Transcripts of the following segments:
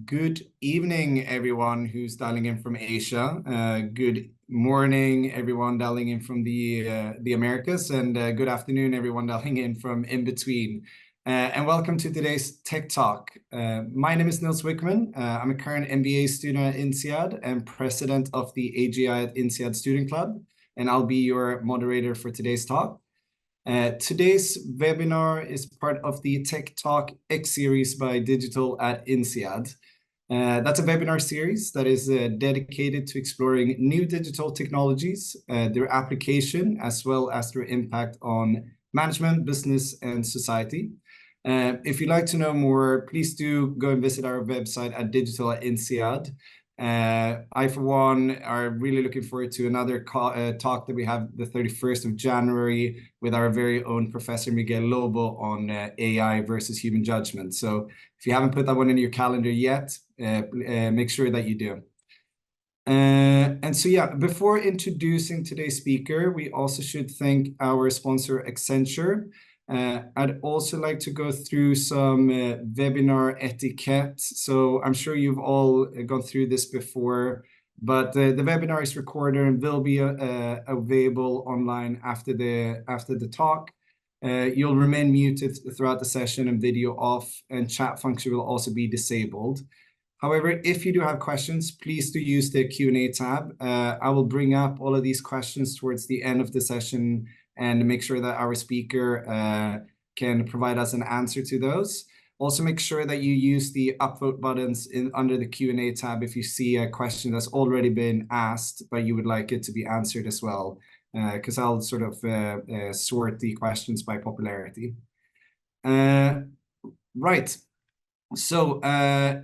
Good evening, everyone who's dialing in from Asia. Good morning, everyone dialing in from the Americas, and good afternoon, everyone dialing in from in between. And welcome to today's Tech Talk. My name is Nils Wickman. I'm a current MBA student at INSEAD and president of the AGI at INSEAD Student Club, and I'll be your moderator for today's talk. Today's webinar is part of the Tech Talk X series by Digital at INSEAD. That's a webinar series that is dedicated to exploring new digital technologies, their application, as well as their impact on management, business, and society. If you'd like to know more, please do go and visit our website at Digital at INSEAD. I, for one, are really looking forward to another talk that we have the 31st of January with our very own Professor Miguel Lobo on AI versus human judgment. So if you haven't put that one in your calendar yet, make sure that you do. And so, yeah, before introducing today's speaker, we also should thank our sponsor, Accenture. I'd also like to go through some webinar etiquette. So I'm sure you've all gone through this before, but the webinar is recorded and will be available online after the talk. You'll remain muted throughout the session and video off, and chat function will also be disabled. However, if you do have questions, please do use the Q&A tab. I will bring up all of these questions towards the end of the session and make sure that our speaker can provide us an answer to those. Also, make sure that you use the upvote buttons under the Q&A tab if you see a question that's already been asked, but you would like it to be answered as well, because I'll sort of sort the questions by popularity. Right. So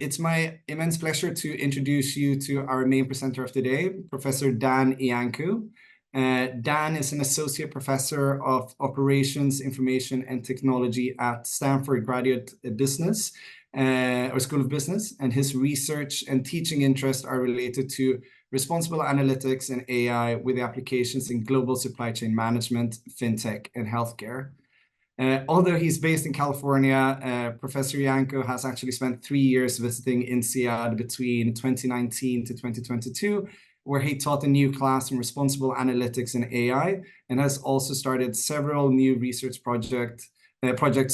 it's my immense pleasure to introduce you to our main presenter of today, Professor Dan Iancu. Dan is an associate professor of operations, information, and technology at Stanford Graduate Business or School of Business, and his research and teaching interests are related to responsible analytics and AI with applications in global supply chain management, fintech, and healthcare. Although he's based in California, Professor Iancu has actually spent 3 years visiting INSEAD between 2019 to 2022, where he taught a new class in responsible analytics and AI, and has also started several new research projects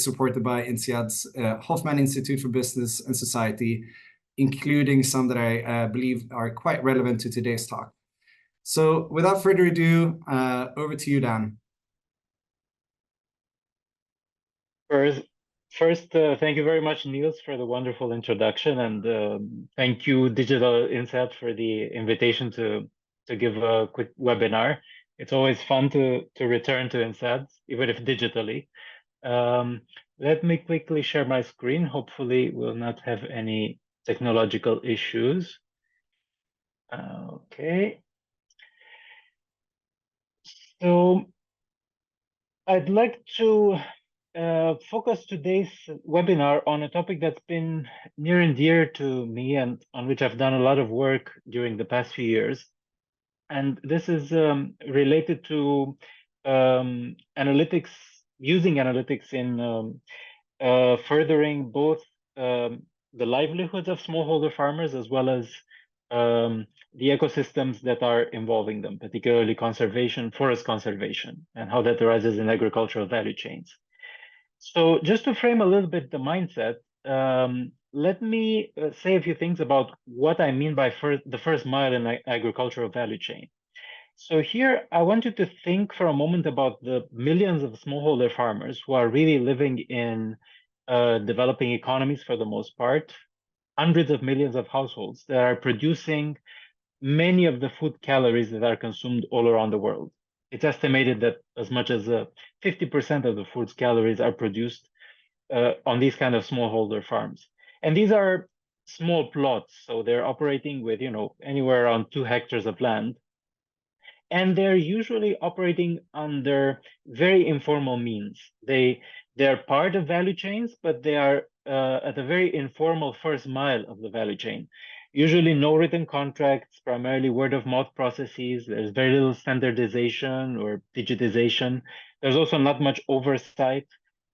supported by INSEAD's Hoffman Institute for Business and Society, including some that I believe are quite relevant to today's talk. So without further ado, over to you, Dan. First, thank you very much, Niels, for the wonderful introduction, and thank you, Digital INSEAD, for the invitation to give a quick webinar. It's always fun to return to INSEAD, even if digitally. Let me quickly share my screen. Hopefully, we'll not have any technological issues. Okay. So I'd like to focus today's webinar on a topic that's been near and dear to me and on which I've done a lot of work during the past few years. And this is related to analytics, using analytics in furthering both the livelihoods of smallholder farmers as well as the ecosystems that are involving them, particularly conservation, forest conservation, and how that arises in agricultural value chains. So just to frame a little bit the mindset, let me say a few things about what I mean by the first mile in the agricultural value chain. So here, I want you to think for a moment about the millions of smallholder farmers who are really living in developing economies for the most part, hundreds of millions of households that are producing many of the food calories that are consumed all around the world. It's estimated that as much as 50% of the food's calories are produced on these kind of smallholder farms. And these are small plots, so they're operating with, anywhere around 2 hectares of land. And they're usually operating under very informal means. They're part of value chains, but they are at a very informal first mile of the value chain. Usually no written contracts, primarily word of mouth processes. There's very little standardization or digitization. There's also not much oversight.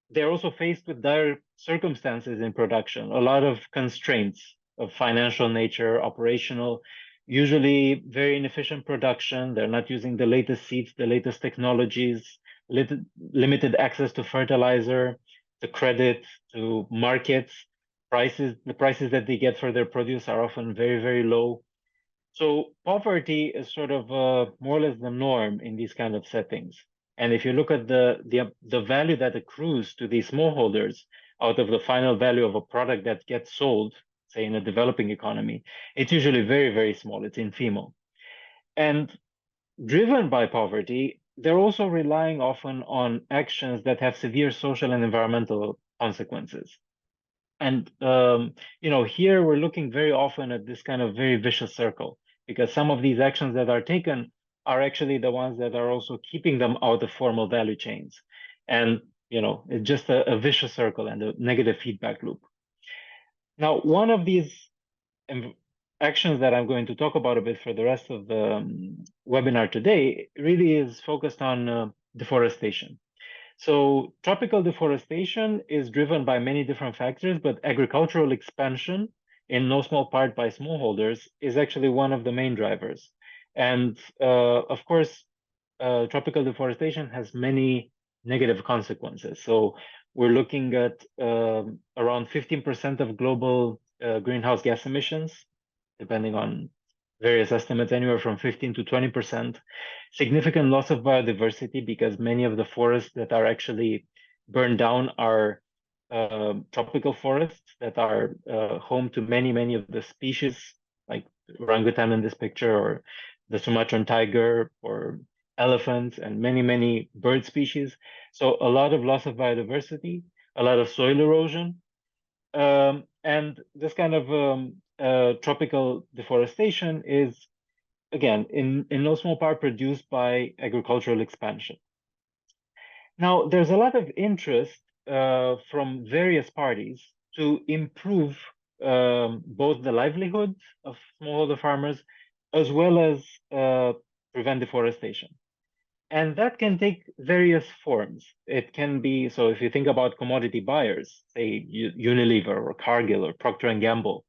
They're also faced with dire circumstances in production, a lot of constraints. of financial nature, operational, usually very inefficient production. They're not using the latest seeds, the latest technologies, limited access to fertilizer, to credit, to markets. The prices that they get for their produce are often very, very low. So poverty is sort of more or less the norm in these kind of settings. And if you look at the value that accrues to these smallholders out of the final value of a product that gets sold, say in a developing economy, it's usually very, very small. It's infimo. And driven by poverty, they're also relying often on actions that have severe social and environmental consequences. And here we're looking very often at this kind of very vicious circle, because some of these actions that are taken are actually the ones that are also keeping them out of formal value chains. And it's just a vicious circle and a negative feedback loop. Now, one of these actions that I'm going to talk about a bit for the rest of the webinar today really is focused on deforestation. So tropical deforestation is driven by many different factors, but agricultural expansion, in no small part by smallholders, is actually one of the main drivers. And of course, tropical deforestation has many negative consequences. So we're looking at around 15% of global greenhouse gas emissions, depending on various estimates, anywhere from 15 to 20%. Significant loss of biodiversity, because many of the forests that are actually burned down are tropical forests that are home to many, many of the species, like orangutan in this picture, or the Sumatran tiger, or elephants, and many, many bird species. So a lot of loss of biodiversity, a lot of soil erosion, and this kind of tropical deforestation is, again, in no small part produced by agricultural expansion. Now, there's a lot of interest from various parties to improve both the livelihood of smallholder farmers as well as prevent deforestation. And that can take various forms. It can be, so if you think about commodity buyers, say Unilever or Cargill or Procter & Gamble,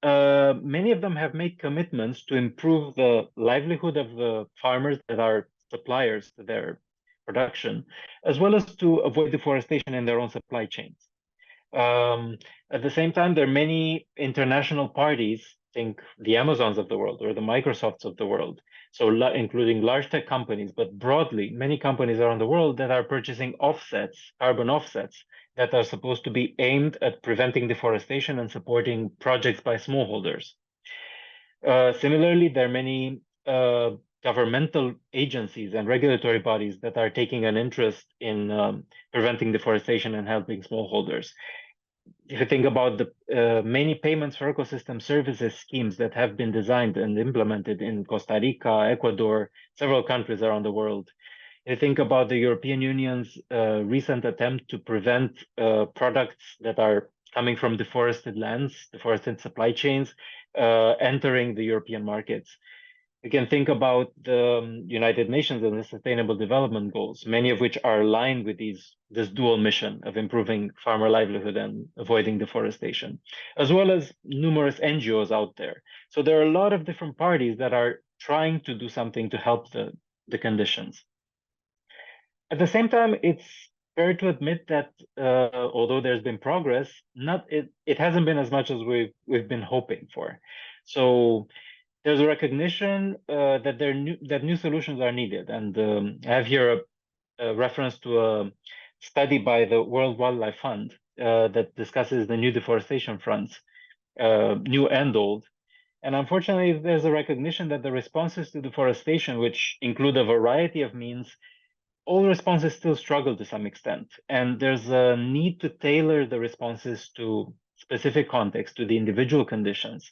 many of them have made commitments to improve the livelihood of the farmers that are suppliers to their production, as well as to avoid deforestation in their own supply chains. At the same time, there are many international parties, think the Amazons of the world or the Microsofts of the world, so including large tech companies, but broadly, many companies around the world that are purchasing offsets, carbon offsets, that are supposed to be aimed at preventing deforestation and supporting projects by smallholders. Similarly, there are many governmental agencies and regulatory bodies that are taking an interest in preventing deforestation and helping smallholders. If you think about the many payments for ecosystem services schemes that have been designed and implemented in Costa Rica, Ecuador, several countries around the world, you think about the European Union's recent attempt to prevent products that are coming from deforested lands, deforested supply chains, entering the European markets. You can think about the United Nations and the Sustainable Development Goals, many of which are aligned with this dual mission of improving farmer livelihood and avoiding deforestation, as well as numerous NGOs out there. So there are a lot of different parties that are trying to do something to help the conditions. At the same time, it's fair to admit that although there's been progress, it hasn't been as much as we've been hoping for. So there's a recognition that new solutions are needed, and I have here a reference to a study by the World Wildlife Fund that discusses the new deforestation fronts, new and old. And unfortunately, there's a recognition that the responses to deforestation, which include a variety of means, all responses still struggle to some extent. And there's a need to tailor the responses to specific context, to the individual conditions,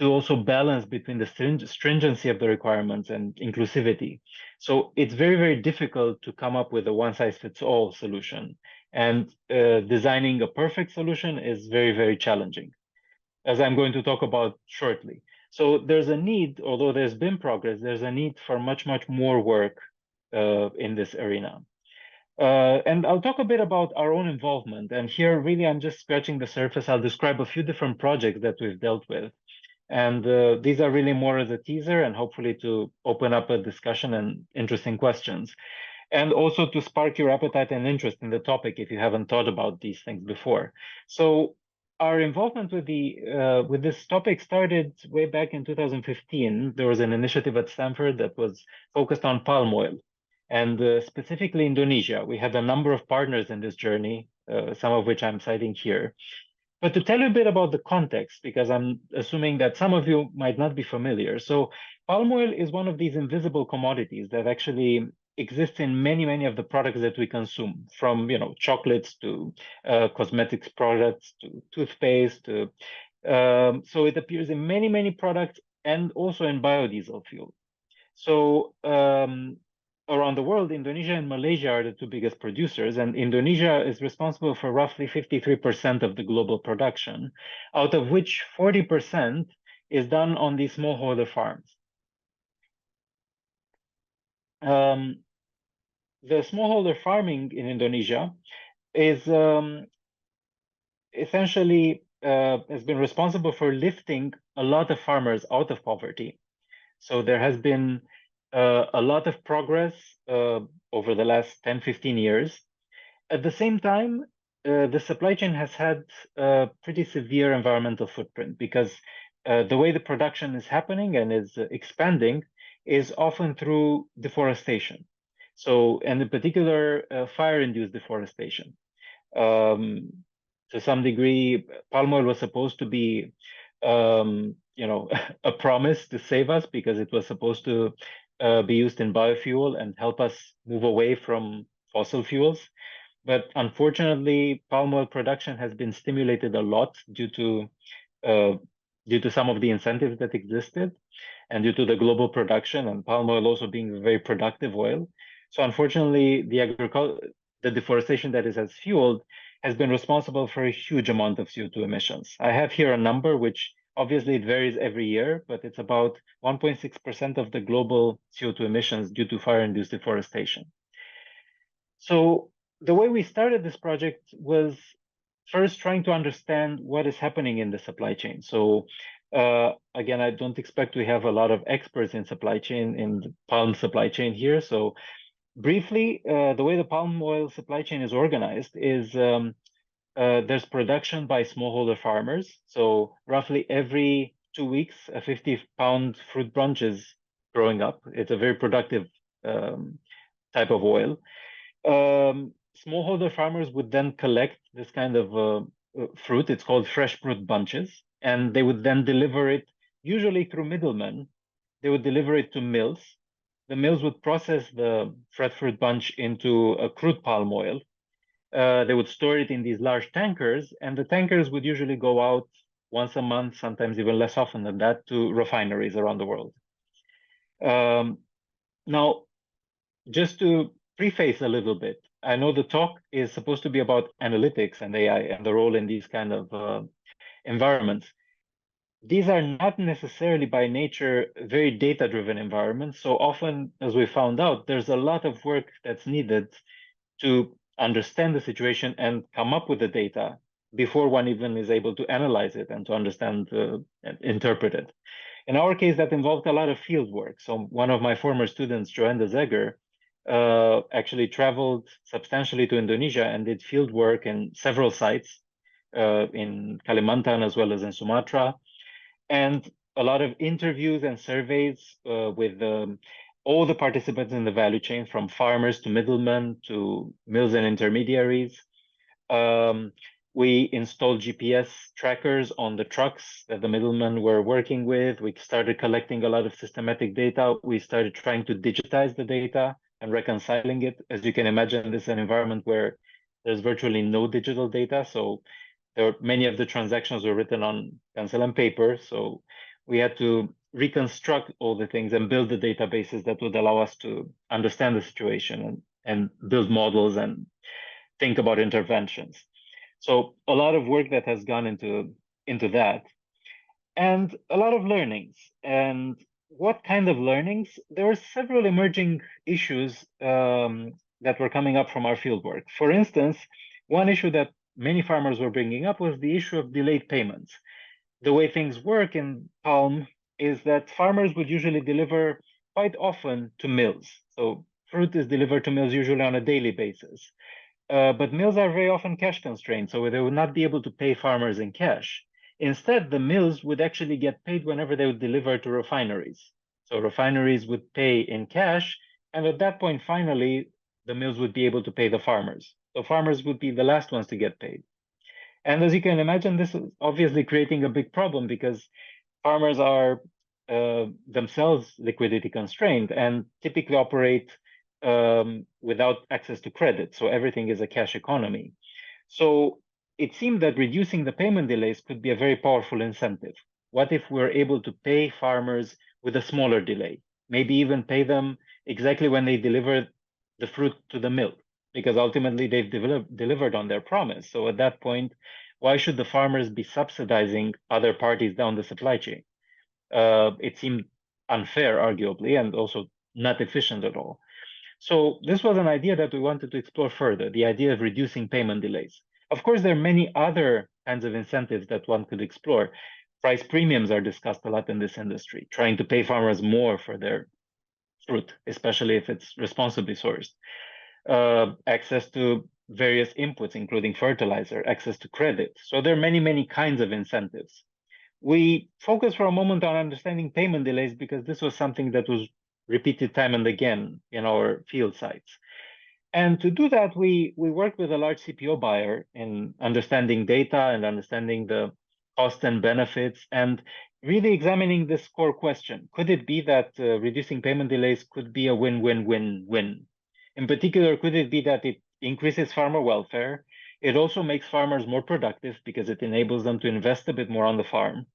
to also balance between the stringency of the requirements and inclusivity. So it's very, very difficult to come up with a one-size-fits-all solution. And designing a perfect solution is very, very challenging, as I'm going to talk about shortly. So there's a need, although there's been progress, there's a need for much, much more work in this arena. And I'll talk a bit about our own involvement. And here, really, I'm just scratching the surface. I'll describe a few different projects that we've dealt with. And these are really more as a teaser and hopefully to open up a discussion and interesting questions. And also to spark your appetite and interest in the topic if you haven't thought about these things before. So our involvement with this topic started way back in 2015. There was an initiative at Stanford that was focused on palm oil, and specifically Indonesia. We had a number of partners in this journey, some of which I'm citing here. But to tell you a bit about the context, because I'm assuming that some of you might not be familiar. So palm oil is one of these invisible commodities that actually exists in many, many of the products that we consume, from chocolates to cosmetics products to toothpaste to so it appears in many, many products and also in biodiesel fuel. So around the world, Indonesia and Malaysia are the two biggest producers, and Indonesia is responsible for roughly 53% of the global production, out of which 40% is done on these smallholder farms. The smallholder farming in Indonesia is essentially has been responsible for lifting a lot of farmers out of poverty. So there has been a lot of progress over the last 10, 15 years. At the same time, the supply chain has had a pretty severe environmental footprint because the way the production is happening and is expanding is often through deforestation. So, and in particular, fire-induced deforestation. Um, to some degree, palm oil was supposed to be, a promise to save us because it was supposed to be used in biofuel and help us move away from fossil fuels. But unfortunately, palm oil production has been stimulated a lot uh, due to some of the incentives that existed and due to the global production and palm oil also being a very productive oil. So unfortunately, the deforestation that it has fueled has been responsible for a huge amount of CO2 emissions. I have here a number which obviously it varies every year, but it's about 1.6% of the global CO2 emissions due to fire-induced deforestation. So the way we started this project was first trying to understand what is happening in the supply chain. So again, I don't expect we have a lot of experts in supply chain, in the palm supply chain here. So briefly, the way the palm oil supply chain is organized is there's production by smallholder farmers. So roughly every 2 weeks, a 50-pound fruit bunch is growing up. It's a very productive type of oil. Smallholder farmers would then collect this kind of fruit. It's called fresh fruit bunches, and they would then deliver it, usually through middlemen. They would deliver it to mills. The mills would process the fresh fruit bunch into a crude palm oil. They would store it in these large tankers, and the tankers would usually go out once a month, sometimes even less often than that, to refineries around the world. Now, just to preface a little bit, I know the talk is supposed to be about analytics and AI and the role in these kind of environments. These are not necessarily by nature very data-driven environments. So often, as we found out, there's a lot of work that's needed to understand the situation and come up with the data before one even is able to analyze it and to understand and interpret it. In our case, that involved a lot of field work. So one of my former students, Joanne Zegger, actually traveled substantially to Indonesia and did field work in several sites in Kalimantan as well as in Sumatra, and a lot of interviews and surveys with all the participants in the value chain, from farmers to middlemen to mills and intermediaries. We installed GPS trackers on the trucks that the middlemen were working with. We started collecting a lot of systematic data. We started trying to digitize the data and reconciling it. As you can imagine, this is an environment where there's virtually no digital data. So many of the transactions were written on pencil and paper. So we had to reconstruct all the things and build the databases that would allow us to understand the situation and build models and think about interventions. So a lot of work that has gone into that, and a lot of learnings. And what kind of learnings? There were several emerging issues that were coming up from our fieldwork. For instance, one issue that many farmers were bringing up was the issue of delayed payments. The way things work in palm is that farmers would usually deliver quite often to mills. So fruit is delivered to mills usually on a daily basis. But mills are very often cash constrained, so they would not be able to pay farmers in cash. Instead, the mills would actually get paid whenever they would deliver to refineries. So refineries would pay in cash, and at that point, finally, the mills would be able to pay the farmers. So farmers would be the last ones to get paid. And as you can imagine, this is obviously creating a big problem because farmers are themselves liquidity constrained and typically operate without access to credit. So everything is a cash economy. So it seemed that reducing the payment delays could be a very powerful incentive. What if we're able to pay farmers with a smaller delay? Maybe even pay them exactly when they deliver the fruit to the mill, because ultimately they've delivered on their promise. So at that point, why should the farmers be subsidizing other parties down the supply chain? It seemed unfair, arguably, and also not efficient at all. So this was an idea that we wanted to explore further, the idea of reducing payment delays. Of course, there are many other kinds of incentives that one could explore. Price premiums are discussed a lot in this industry, trying to pay farmers more for their fruit, especially if it's responsibly sourced. Access to various inputs, including fertilizer, access to credit. So there are many, many kinds of incentives. We focus for a moment on understanding payment delays because this was something that was repeated time and again in our field sites. And to do that, we worked with a large CPO buyer in understanding data and understanding the costs and benefits and really examining this core question. Could it be that reducing payment delays could be a win-win-win-win? In particular, could it be that it increases farmer welfare? It also makes farmers more productive because it enables them to invest a bit more on the farm.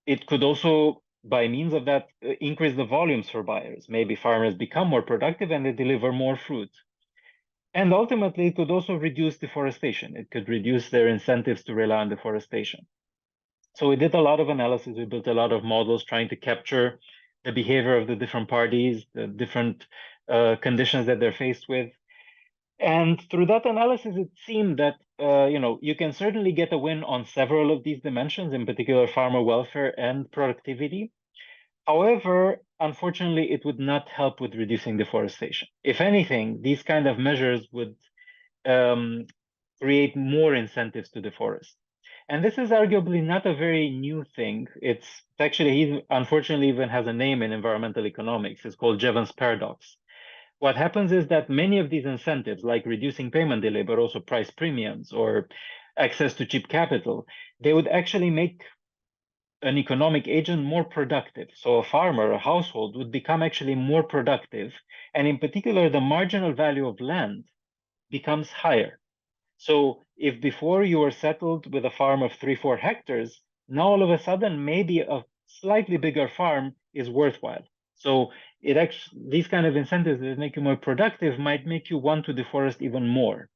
It could also, by means of that, increase the volumes for buyers. Maybe farmers become more productive and they deliver more fruit. And ultimately, it could also reduce deforestation. It could reduce their incentives to rely on deforestation. So we did a lot of analysis. We built a lot of models trying to capture the behavior of the different parties, the different conditions that they're faced with. And through that analysis, it seemed that you can certainly get a win on several of these dimensions, in particular farmer welfare and productivity. However, unfortunately, it would not help with reducing deforestation. If anything, these kind of measures would create more incentives to deforest. And this is arguably not a very new thing. It's actually, he unfortunately even has a name in environmental economics. It's called Jevons paradox. What happens is that many of these incentives, like reducing payment delay, but also price premiums or access to cheap capital, they would actually make an economic agent more productive. So a farmer, a household would become actually more productive. And in particular, the marginal value of land becomes higher. So if before you were settled with a farm of 3-4 hectares, now all of a sudden maybe a slightly bigger farm is worthwhile. So it actually, these kind of incentives that make you more productive might make you want to deforest even more.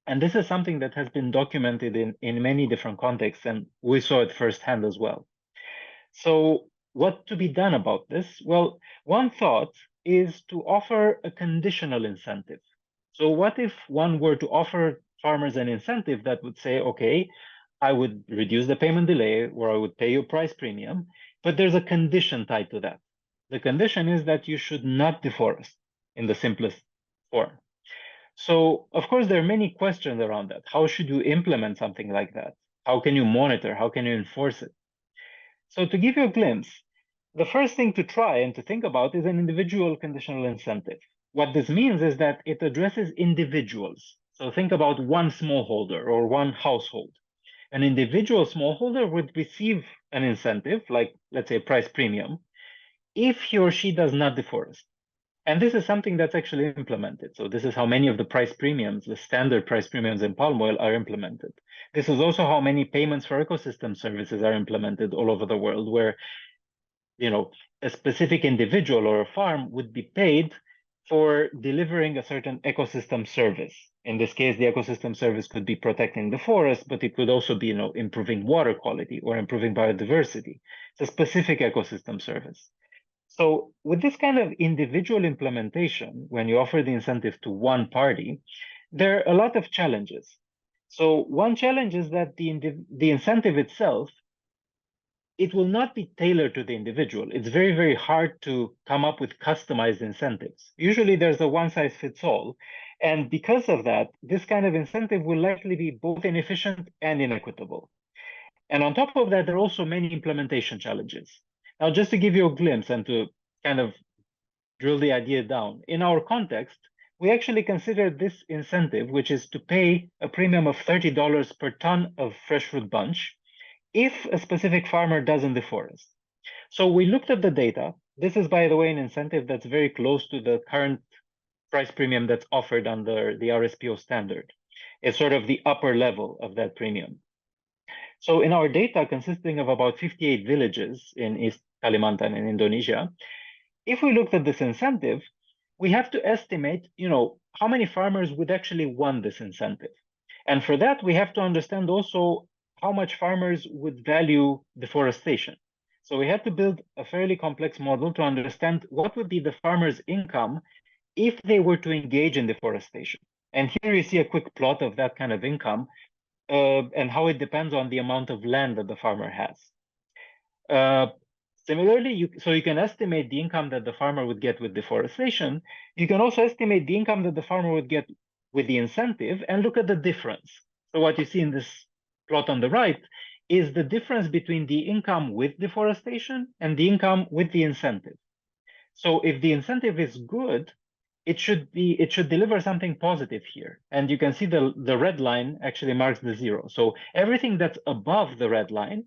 And this is something that has been documented in many different contexts, and we saw it firsthand as well. So what to be done about this? Well, one thought is to offer a conditional incentive. So what if one were to offer farmers an incentive that would say, okay, I would reduce the payment delay or I would pay you a price premium, but there's a condition tied to that. The condition is that you should not deforest in the simplest form. So, of course, there are many questions around that. How should you implement something like that? How can you monitor? How can you enforce it? So to give you a glimpse, the first thing to try and to think about is an individual conditional incentive. What this means is that it addresses individuals. So think about one smallholder or one household. An individual smallholder would receive an incentive, like let's say price premium, if he or she does not deforest. And this is something that's actually implemented. So this is how many of the price premiums, the standard price premiums in palm oil are implemented. This is also how many payments for ecosystem services are implemented all over the world, where a specific individual or a farm would be paid for delivering a certain ecosystem service. In this case, the ecosystem service could be protecting the forest, but it could also be, improving water quality or improving biodiversity. It's a specific ecosystem service. So with this kind of individual implementation, when you offer the incentive to one party, there are a lot of challenges. So one challenge is that the incentive itself, it will not be tailored to the individual. It's very, very hard to come up with customized incentives. Usually there's a one size fits all. And because of that, this kind of incentive will likely be both inefficient and inequitable. And on top of that, there are also many implementation challenges. Now, just to give you a glimpse and to kind of drill the idea down, in our context, we actually consider this incentive, which is to pay a premium of $30 per ton of fresh fruit bunch, if a specific farmer does in the forest. So we looked at the data. This is, by the way, an incentive that's very close to the current price premium that's offered under the RSPO standard. It's sort of the upper level of that premium. So in our data, consisting of about 58 villages in East Kalimantan in Indonesia, if we looked at this incentive, we have to estimate, how many farmers would actually want this incentive. And for that, we have to understand also how much farmers would value deforestation. So we had to build a fairly complex model to understand what would be the farmer's income if they were to engage in deforestation. And here you see a quick plot of that kind of income and how it depends on the amount of land that the farmer has. Similarly, you can estimate the income that the farmer would get with deforestation. You can also estimate the income that the farmer would get with the incentive and look at the difference. So what you see in this plot on the right is the difference between the income with deforestation and the income with the incentive. So if the incentive is good, it should deliver something positive here. And you can see the red line actually marks the zero. So everything that's above the red line,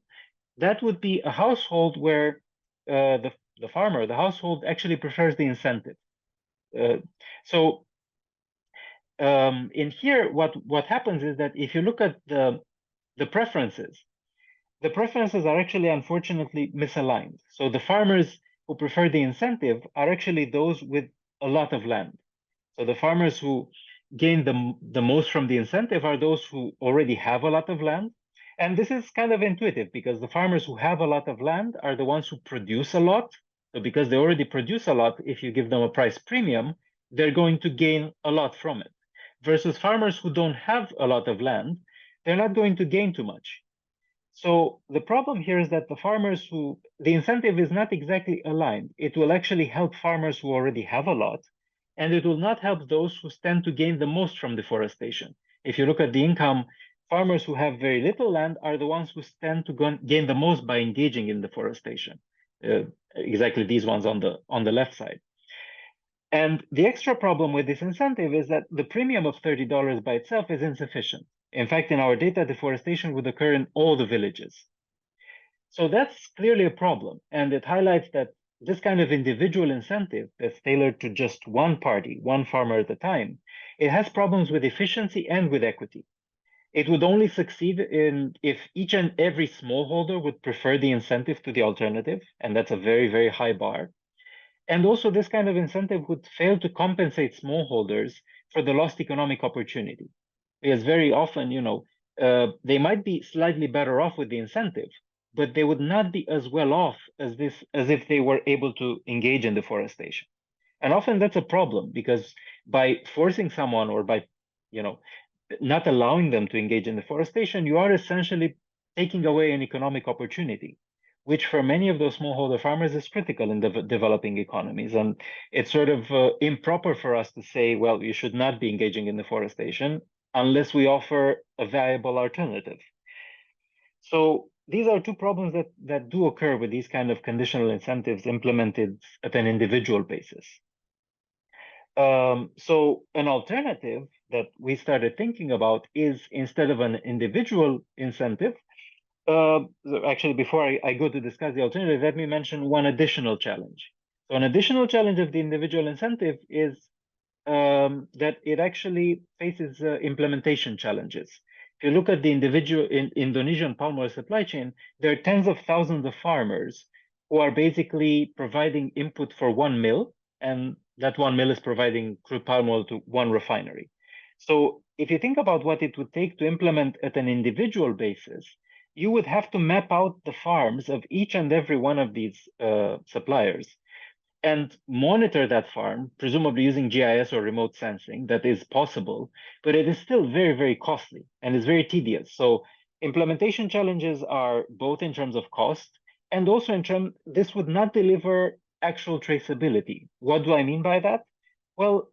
that would be a household where the farmer, the household actually prefers the incentive. So in here, what happens is that if you look at the preferences are actually unfortunately misaligned. So the farmers who prefer the incentive are actually those with a lot of land. So the farmers who gain the most from the incentive are those who already have a lot of land. And this is kind of intuitive because the farmers who have a lot of land are the ones who produce a lot. So because they already produce a lot, if you give them a price premium, they're going to gain a lot from it. Versus farmers who don't have a lot of land, they're not going to gain too much. So the problem here is that the incentive is not exactly aligned. It will actually help farmers who already have a lot, and it will not help those who stand to gain the most from deforestation. If you look at the income, farmers who have very little land are the ones who stand to gain the most by engaging in deforestation. Exactly these ones on the left side. And the extra problem with this incentive is that the premium of $30 by itself is insufficient. In fact, in our data, deforestation would occur in all the villages. So that's clearly a problem. And it highlights that this kind of individual incentive that's tailored to just one party, one farmer at a time, it has problems with efficiency and with equity. It would only succeed if each and every smallholder would prefer the incentive to the alternative, and that's a very, very high bar. And also, this kind of incentive would fail to compensate smallholders for the lost economic opportunity. Because very often, they might be slightly better off with the incentive, but they would not be as well off as if they were able to engage in deforestation. And often that's a problem because by forcing someone or by, not allowing them to engage in deforestation, you are essentially taking away an economic opportunity, which for many of those smallholder farmers is critical in developing economies. And it's sort of improper for us to say, well, you should not be engaging in deforestation unless we offer a viable alternative. So these are two problems that do occur with these kind of conditional incentives implemented at an individual basis. So an alternative that we started thinking about is, instead of an individual incentive, actually, before I go to discuss the alternative, let me mention one additional challenge. So an additional challenge of the individual incentive is that it actually faces implementation challenges. If you look at the Indonesian palm oil supply chain, there are tens of thousands of farmers who are basically providing input for one mill, and that one mill is providing crude palm oil to one refinery. So if you think about what it would take to implement at an individual basis, you would have to map out the farms of each and every one of these suppliers, and monitor that farm, presumably using GIS or remote sensing. That is possible, but it is still very, very costly and is very tedious. So implementation challenges are both in terms of cost and also in terms, this would not deliver actual traceability. What do I mean by that? Well,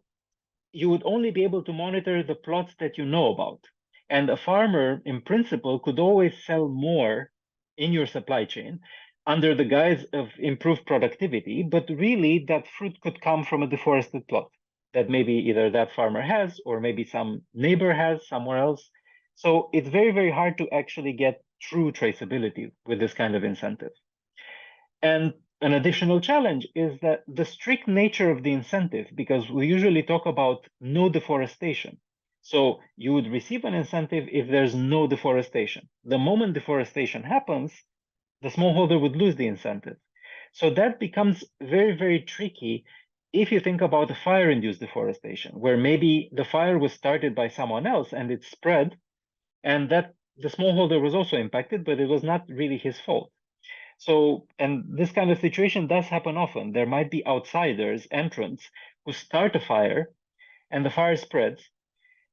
you would only be able to monitor the plots that you know about. And a farmer, in principle, could always sell more in your supply chain under the guise of improved productivity, but really that fruit could come from a deforested plot that maybe either that farmer has or maybe some neighbor has somewhere else. So it's very, very hard to actually get true traceability with this kind of incentive. And an additional challenge is that the strict nature of the incentive, because we usually talk about no deforestation. So you would receive an incentive if there's no deforestation. The moment deforestation happens, the smallholder would lose the incentive. So that becomes very, very tricky if you think about a fire-induced deforestation, where maybe the fire was started by someone else and it spread, and that the smallholder was also impacted, but it was not really his fault. So, and this kind of situation does happen often. There might be outsiders, entrants, who start a fire and the fire spreads.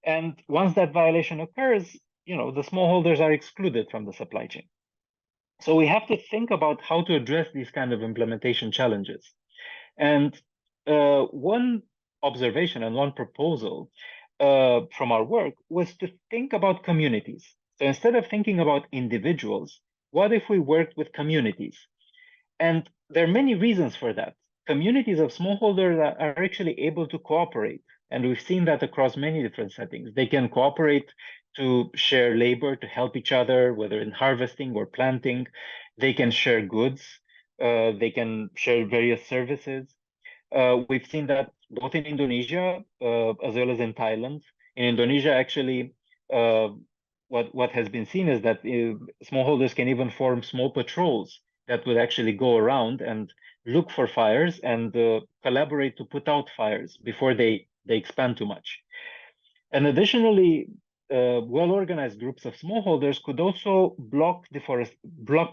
And once that violation occurs, the smallholders are excluded from the supply chain. So we have to think about how to address these kind of implementation challenges. And one observation and one proposal from our work was to think about communities. So instead of thinking about individuals, what if we worked with communities? And there are many reasons for that. Communities of smallholders are actually able to cooperate. And we've seen that across many different settings. They can cooperate to share labor, to help each other, whether in harvesting or planting. They can share goods. They can share various services. We've seen that both in Indonesia as well as in Thailand. In Indonesia, actually, what has been seen is that smallholders can even form small patrols that would actually go around and look for fires and collaborate to put out fires before they expand too much. And additionally, well-organized groups of smallholders could also block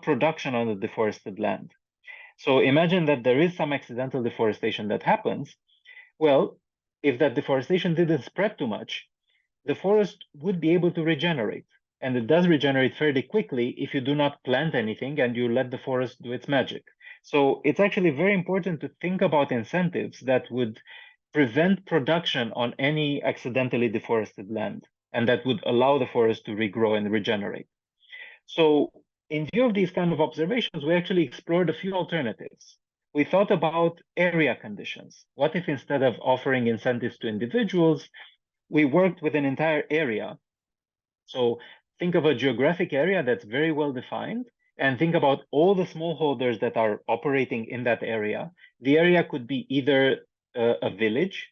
production on the deforested land. So imagine that there is some accidental deforestation that happens. Well, if that deforestation didn't spread too much, the forest would be able to regenerate. And it does regenerate fairly quickly if you do not plant anything and you let the forest do its magic. So it's actually very important to think about incentives that would prevent production on any accidentally deforested land and that would allow the forest to regrow and regenerate. So in view of these kind of observations, we actually explored a few alternatives. We thought about area conditions. What if instead of offering incentives to individuals, we worked with an entire area? So think of a geographic area that's very well defined and think about all the smallholders that are operating in that area. The area could be either a village,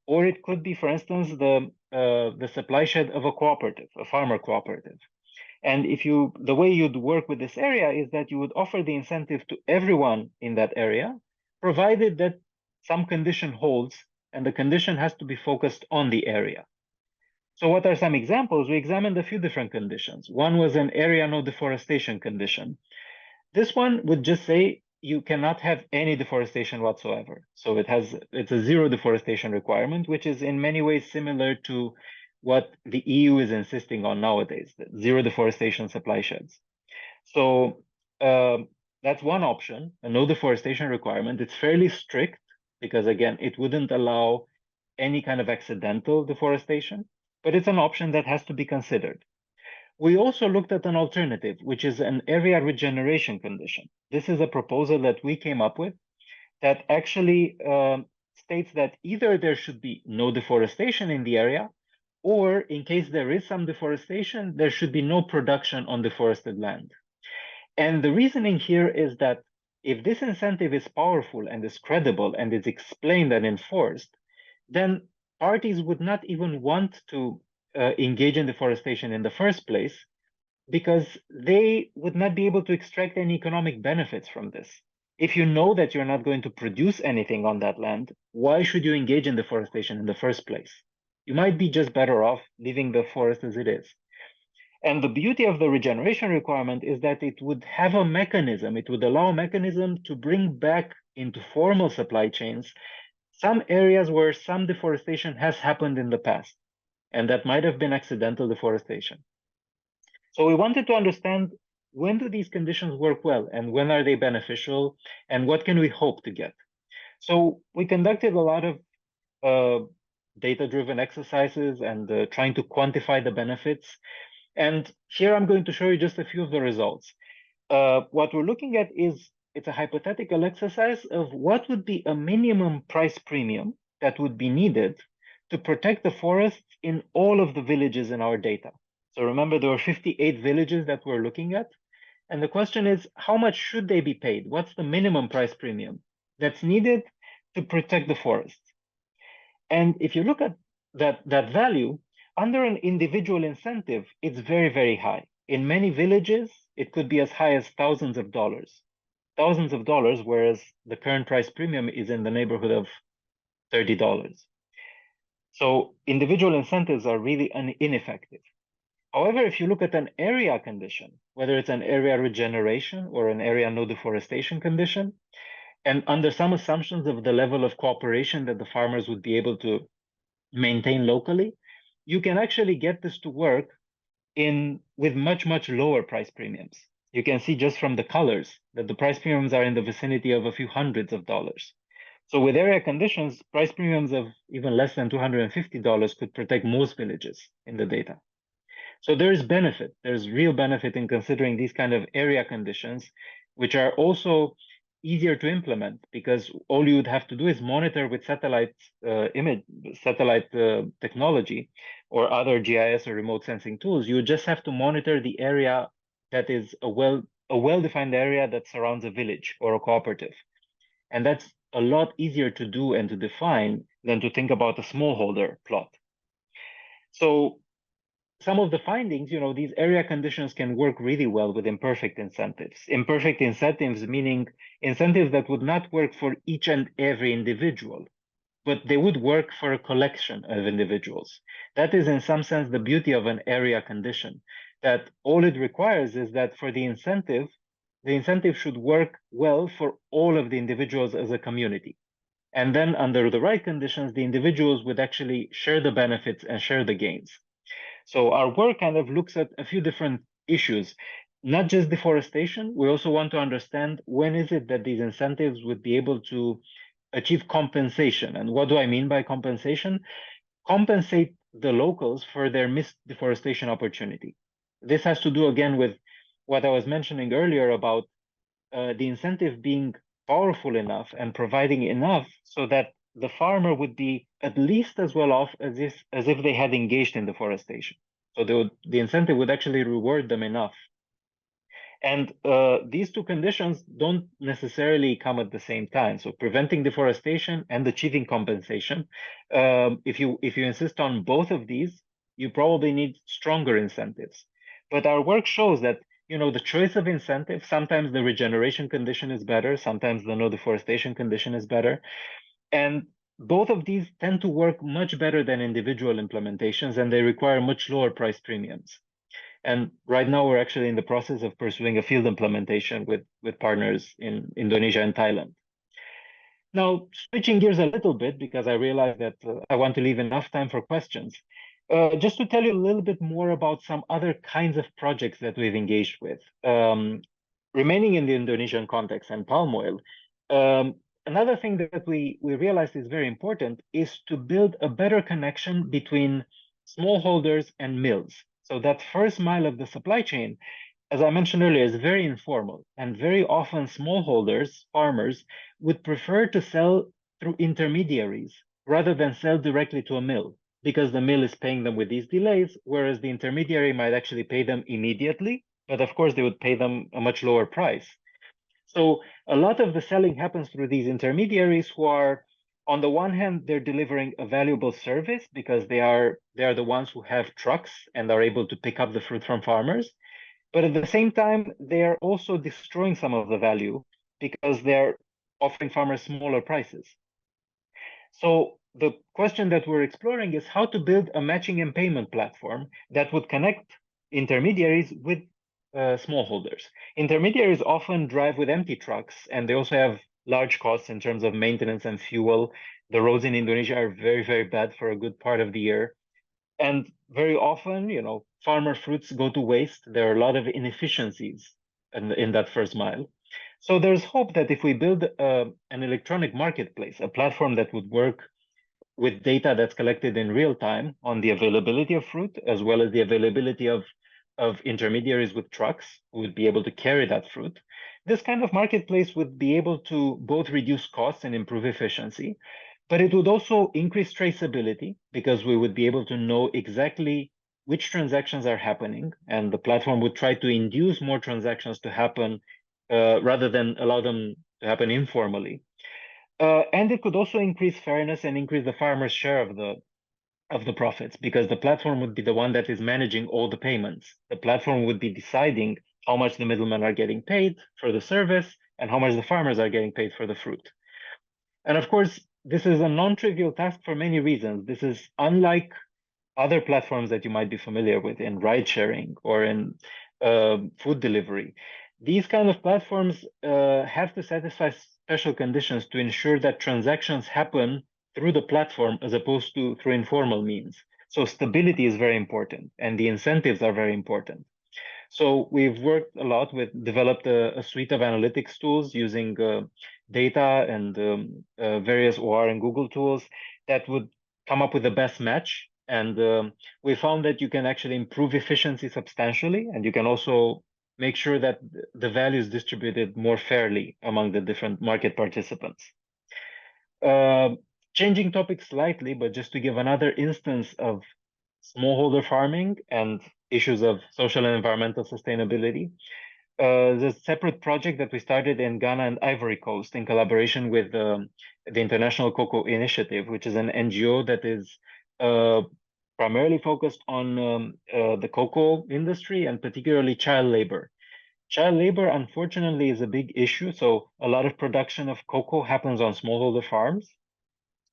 or it could be, for instance, the supply shed of a cooperative, a farmer cooperative. And the way you'd work with this area is that you would offer the incentive to everyone in that area, provided that some condition holds, and the condition has to be focused on the area. So what are some examples? We examined a few different conditions. One was an area no deforestation condition. This one would just say you cannot have any deforestation whatsoever. So it's a zero deforestation requirement, which is in many ways similar to what the EU is insisting on nowadays, the zero deforestation supply sheds. So that's one option, a no deforestation requirement. It's fairly strict because, again, it wouldn't allow any kind of accidental deforestation, but it's an option that has to be considered. We also looked at an alternative, which is an area regeneration condition. This is a proposal that we came up with that actually states that either there should be no deforestation in the area, or in case there is some deforestation, there should be no production on deforested land. And the reasoning here is that if this incentive is powerful and is credible and is explained and enforced, then parties would not even want to engage in deforestation in the first place because they would not be able to extract any economic benefits from this. If you know that you're not going to produce anything on that land, why should you engage in deforestation in the first place? You might be just better off leaving the forest as it is. And the beauty of the regeneration requirement is that it would have a mechanism, it would allow a mechanism to bring back into formal supply chains some areas where some deforestation has happened in the past, and that might have been accidental deforestation. So we wanted to understand, when do these conditions work well, and when are they beneficial, and what can we hope to get? So we conducted a lot of data-driven exercises and trying to quantify the benefits. And here I'm going to show you just a few of the results. What we're looking at is, it's a hypothetical exercise of what would be a minimum price premium that would be needed to protect the forests in all of the villages in our data. So remember, there were 58 villages that we're looking at. And the question is, how much should they be paid? What's the minimum price premium that's needed to protect the forest? And if you look at that value, under an individual incentive, it's very, very high. In many villages, it could be as high as thousands of dollars, whereas the current price premium is in the neighborhood of $30. So individual incentives are really ineffective. However, if you look at an area condition, whether it's an area regeneration or an area no deforestation condition, and under some assumptions of the level of cooperation that the farmers would be able to maintain locally, you can actually get this to work with much, much lower price premiums. You can see just from the colors that the price premiums are in the vicinity of a few hundreds of dollars. So with area conditions, price premiums of even less than $250 could protect most villages in the data. So there's real benefit in considering these kind of area conditions, which are also easier to implement, because all you would have to do is monitor with satellite technology or other GIS or remote sensing tools. You would just have to monitor the area that is a well-defined area that surrounds a village or a cooperative. And that's a lot easier to do and to define than to think about a smallholder plot. So some of the findings, these area conditions can work really well with imperfect incentives. Imperfect incentives meaning incentives that would not work for each and every individual, but they would work for a collection of individuals. That is, in some sense, the beauty of an area condition, that all it requires is that for the incentive should work well for all of the individuals as a community. And then under the right conditions, the individuals would actually share the benefits and share the gains. So our work kind of looks at a few different issues, not just deforestation. We also want to understand, when is it that these incentives would be able to achieve compensation? And what do I mean by compensation? Compensate the locals for their missed deforestation opportunity. This has to do again with what I was mentioning earlier about the incentive being powerful enough and providing enough so that the farmer would be at least as well off as if they had engaged in deforestation. So the incentive would actually reward them enough. And these two conditions don't necessarily come at the same time. So preventing deforestation and achieving compensation, if you insist on both of these, you probably need stronger incentives. But our work shows that the choice of incentive, sometimes the regeneration condition is better, sometimes the no deforestation condition is better. And both of these tend to work much better than individual implementations, and they require much lower price premiums. And right now, we're actually in the process of pursuing a field implementation with partners in Indonesia and Thailand. Now, switching gears a little bit, because I realize that I want to leave enough time for questions, just to tell you a little bit more about some other kinds of projects that we've engaged with. Remaining in the Indonesian context and palm oil, another thing that we realized is very important is to build a better connection between smallholders and mills. So that first mile of the supply chain, as I mentioned earlier, is very informal, and very often smallholders, farmers, would prefer to sell through intermediaries rather than sell directly to a mill, because the mill is paying them with these delays, whereas the intermediary might actually pay them immediately, but of course they would pay them a much lower price. So a lot of the selling happens through these intermediaries who are, on the one hand, they're delivering a valuable service because they are the ones who have trucks and are able to pick up the fruit from farmers. But at the same time, they are also destroying some of the value because they're offering farmers smaller prices. So the question that we're exploring is how to build a matching and payment platform that would connect intermediaries with smallholders. Intermediaries often drive with empty trucks, and they also have large costs in terms of maintenance and fuel. The roads in Indonesia are very, very bad for a good part of the year. And very often, farmer fruits go to waste. There are a lot of inefficiencies in that first mile. So there's hope that if we build an electronic marketplace, a platform that would work with data that's collected in real time on the availability of fruit, as well as the availability of intermediaries with trucks who would be able to carry that fruit, this kind of marketplace would be able to both reduce costs and improve efficiency, but it would also increase traceability because we would be able to know exactly which transactions are happening, and the platform would try to induce more transactions to happen rather than allow them to happen informally. And it could also increase fairness and increase the farmer's share of the profits because the platform would be the one that is managing all the payments. The platform would be deciding how much the middlemen are getting paid for the service and how much the farmers are getting paid for the fruit. And of course, this is a non-trivial task for many reasons. This is unlike other platforms that you might be familiar with in ride sharing or in food delivery. These kind of platforms have to satisfy special conditions to ensure that transactions happen through the platform as opposed to through informal means. So stability is very important and the incentives are very important. So we've worked a lot with developed a suite of analytics tools using data and various OR and Google tools that would come up with the best match. And we found that you can actually improve efficiency substantially, and you can also make sure that the value is distributed more fairly among the different market participants. Changing topics slightly, but just to give another instance of smallholder farming and issues of social and environmental sustainability. There's a separate project that we started in Ghana and Ivory Coast in collaboration with the International Cocoa Initiative, which is an NGO that is primarily focused on the cocoa industry and particularly child labor. Child labor, unfortunately, is a big issue. So a lot of production of cocoa happens on smallholder farms.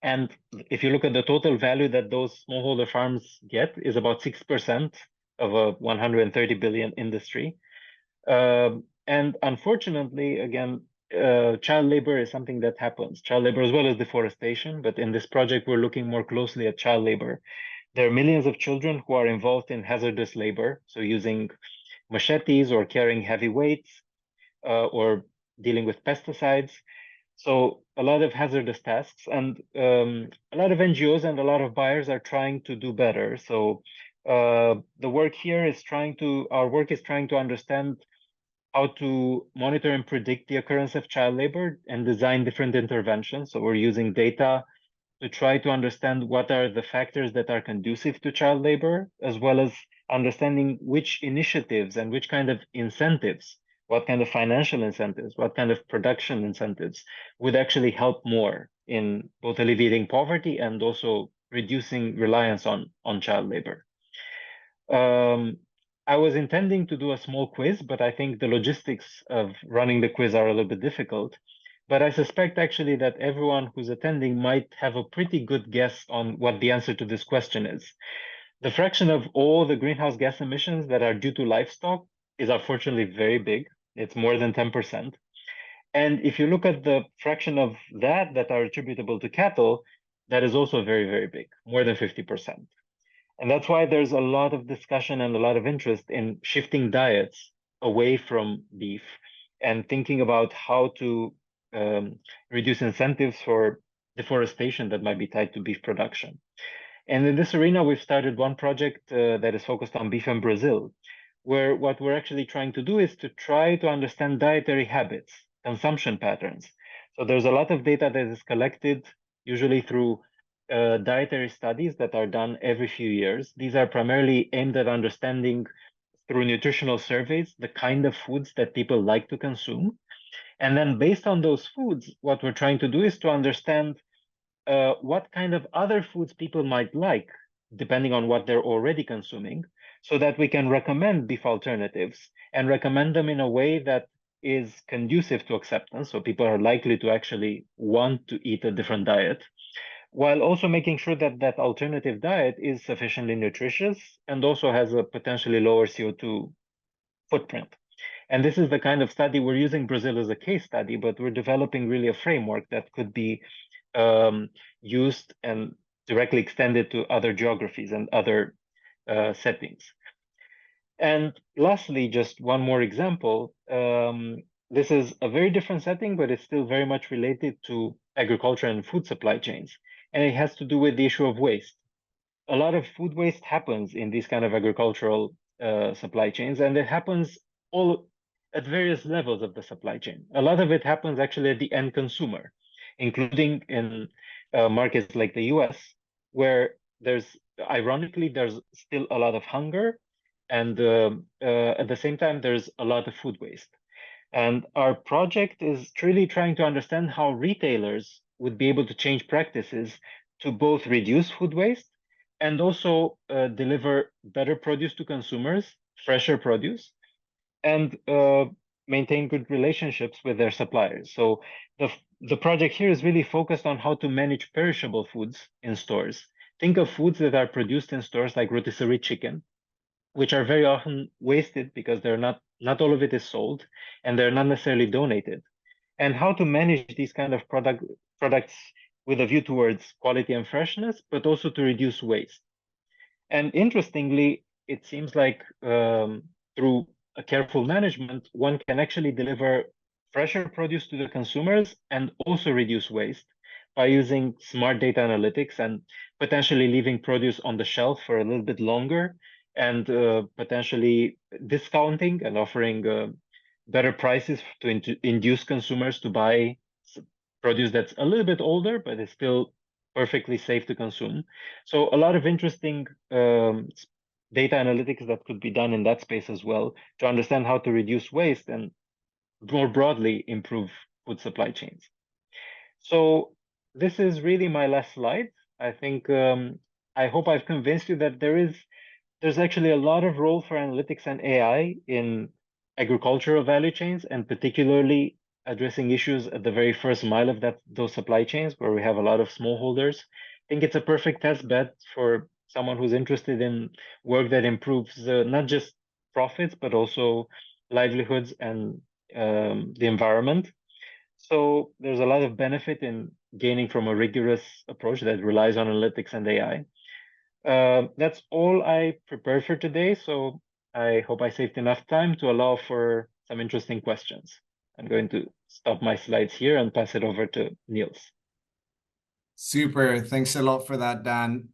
And if you look at the total value that those smallholder farms get is about 6% of a 130 billion industry. And unfortunately, again, child labor is something that happens. Child labor as well as deforestation. But in this project, we're looking more closely at child labor. There are millions of children who are involved in hazardous labor. So using machetes or carrying heavy weights or dealing with pesticides. So a lot of hazardous tasks, and a lot of NGOs and a lot of buyers are trying to do better. So the work here is our work is trying to understand how to monitor and predict the occurrence of child labor and design different interventions. So we're using data to try to understand what are the factors that are conducive to child labor, as well as understanding which initiatives and which kind of incentives, what kind of financial incentives, what kind of production incentives would actually help more in both alleviating poverty and also reducing reliance on child labor. I was intending to do a small quiz, but I think the logistics of running the quiz are a little bit difficult. But I suspect actually that everyone who's attending might have a pretty good guess on what the answer to this question is. The fraction of all the greenhouse gas emissions that are due to livestock is unfortunately very big. It's more than 10%. And if you look at the fraction of that are attributable to cattle, that is also very, very big, more than 50%. And that's why there's a lot of discussion and a lot of interest in shifting diets away from beef and thinking about how to reduce incentives for deforestation that might be tied to beef production. And in this arena, we've started one project that is focused on beef in Brazil, where what we're actually trying to do is to try to understand dietary habits, consumption patterns. So there's a lot of data that is collected, usually through dietary studies that are done every few years. These are primarily aimed at understanding through nutritional surveys the kind of foods that people like to consume. And then based on those foods, what we're trying to do is to understand what kind of other foods people might like, depending on what they're already consuming, so that we can recommend beef alternatives and recommend them in a way that is conducive to acceptance. So people are likely to actually want to eat a different diet while also making sure that that alternative diet is sufficiently nutritious and also has a potentially lower CO2 footprint. And this is the kind of study we're using Brazil as a case study, but we're developing really a framework that could be used and directly extended to other geographies and other settings. And lastly, just one more example. This is a very different setting, but it's still very much related to agriculture and food supply chains. And it has to do with the issue of waste. A lot of food waste happens in these kind of agricultural supply chains, and it happens all at various levels of the supply chain. A lot of it happens actually at the end consumer, including in markets like the US, where ironically, there's still a lot of hunger, and at the same time, there's a lot of food waste. And our project is truly trying to understand how retailers would be able to change practices to both reduce food waste and also deliver better produce to consumers, fresher produce, and maintain good relationships with their suppliers. So the project here is really focused on how to manage perishable foods in stores. Think of foods that are produced in stores like rotisserie chicken, which are very often wasted because they're not all of it is sold and they're not necessarily donated. And how to manage these kind of products with a view towards quality and freshness, but also to reduce waste. And interestingly, it seems like through a careful management, one can actually deliver fresher produce to the consumers and also reduce waste by using smart data analytics and potentially leaving produce on the shelf for a little bit longer and potentially discounting and offering better prices to induce consumers to buy produce that's a little bit older, but is still perfectly safe to consume. So a lot of interesting data analytics that could be done in that space as well to understand how to reduce waste and more broadly improve food supply chains. So this is really my last slide. I think I hope I've convinced you that there's actually a lot of role for analytics and AI in agricultural value chains, and particularly addressing issues at the very first mile of those supply chains where we have a lot of smallholders. I think it's a perfect test bed for someone who's interested in work that improves not just profits, but also livelihoods and the environment. So there's a lot of benefit in gaining from a rigorous approach that relies on analytics and AI. That's all I prepared for today, so I hope I saved enough time to allow for some interesting questions. I'm going to stop my slides here and pass it over to Niels. Super. Thanks a lot for that, Dan.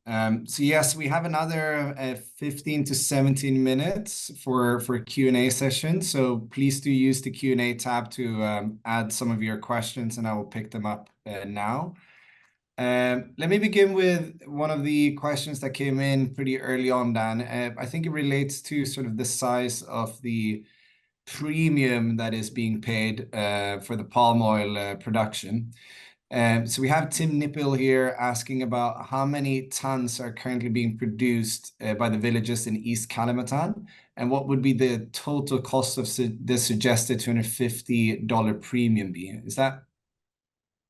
So yes, we have another 15 to 17 minutes for Q&A session. So please do use the Q&A tab to add some of your questions, and I will pick them up now. Let me begin with one of the questions that came in pretty early on, Dan. I think it relates to sort of the size of the premium that is being paid for the palm oil production. So we have Tim Nippel here asking about how many tons are currently being produced by the villages in East Kalimantan, and what would be the total cost of the suggested $250 premium be? Is that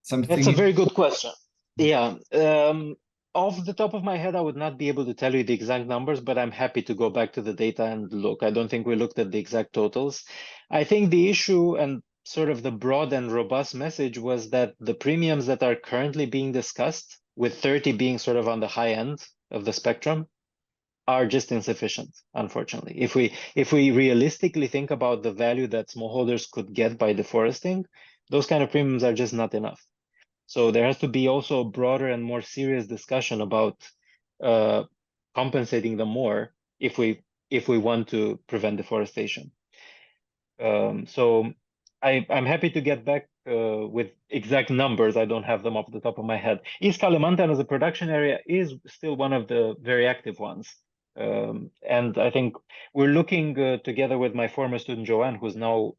something? That's a very good question. Yeah. Off the top of my head, I would not be able to tell you the exact numbers, but I'm happy to go back to the data and look. I don't think we looked at the exact totals. I think the issue and sort of the broad and robust message was that the premiums that are currently being discussed, with 30 being sort of on the high end of the spectrum, are just insufficient, unfortunately. If we realistically think about the value that smallholders could get by deforesting, those kind of premiums are just not enough. So there has to be also a broader and more serious discussion about compensating them more if we want to prevent deforestation. So I'm happy to get back with exact numbers. I don't have them off the top of my head. East Kalimantan as a production area is still one of the very active ones. And I think we're looking together with my former student Joanne, who's now,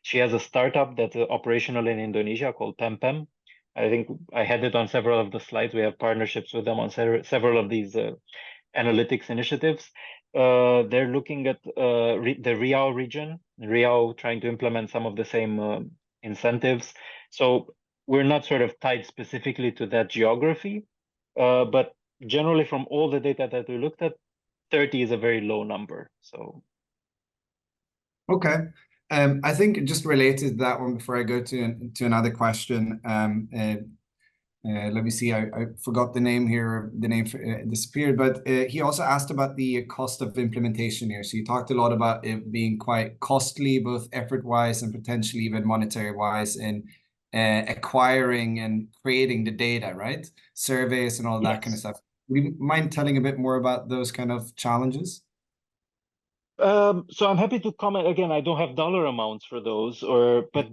she has a startup that's operational in Indonesia called PemPem. I think I had it on several of the slides. We have partnerships with them on several of these analytics initiatives. They're looking at the Riau region, Riau trying to implement some of the same incentives. So we're not sort of tied specifically to that geography, but generally from all the data that we looked at, 30 is a very low number. So Okay. I think just related to that one before I go to another question. Let me see. I forgot the name here. The name disappeared, but he also asked about the cost of implementation here. So you talked a lot about it being quite costly, both effort-wise and potentially even monetary-wise, in acquiring and creating the data, right? Surveys and all that kind of yes. stuff. Would you mind telling a bit more about those kind of challenges? So I'm happy to comment. Again, I don't have dollar amounts for those, but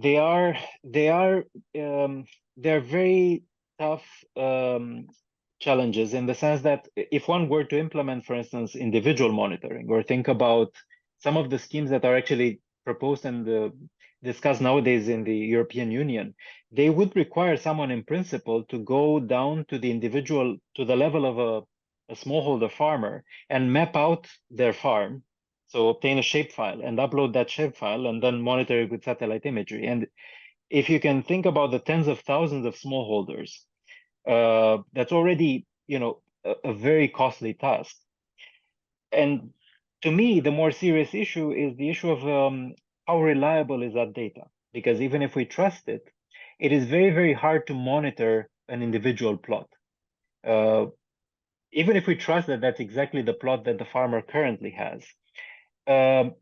um, they're very tough challenges in the sense that if one were to implement, for instance, individual monitoring, or think about some of the schemes that are actually proposed and discussed nowadays in the European Union, they would require someone in principle to go down to the individual, to the level of a smallholder farmer and map out their farm, so obtain a shapefile and upload that shapefile and then monitor it with satellite imagery. And if you can think about the tens of thousands of smallholders, that's already, a very costly task. And to me, the more serious issue is the issue of how reliable is that data? Because even if we trust it, it is very, very hard to monitor an individual plot. Even if we trust that that's exactly the plot that the farmer currently has, um,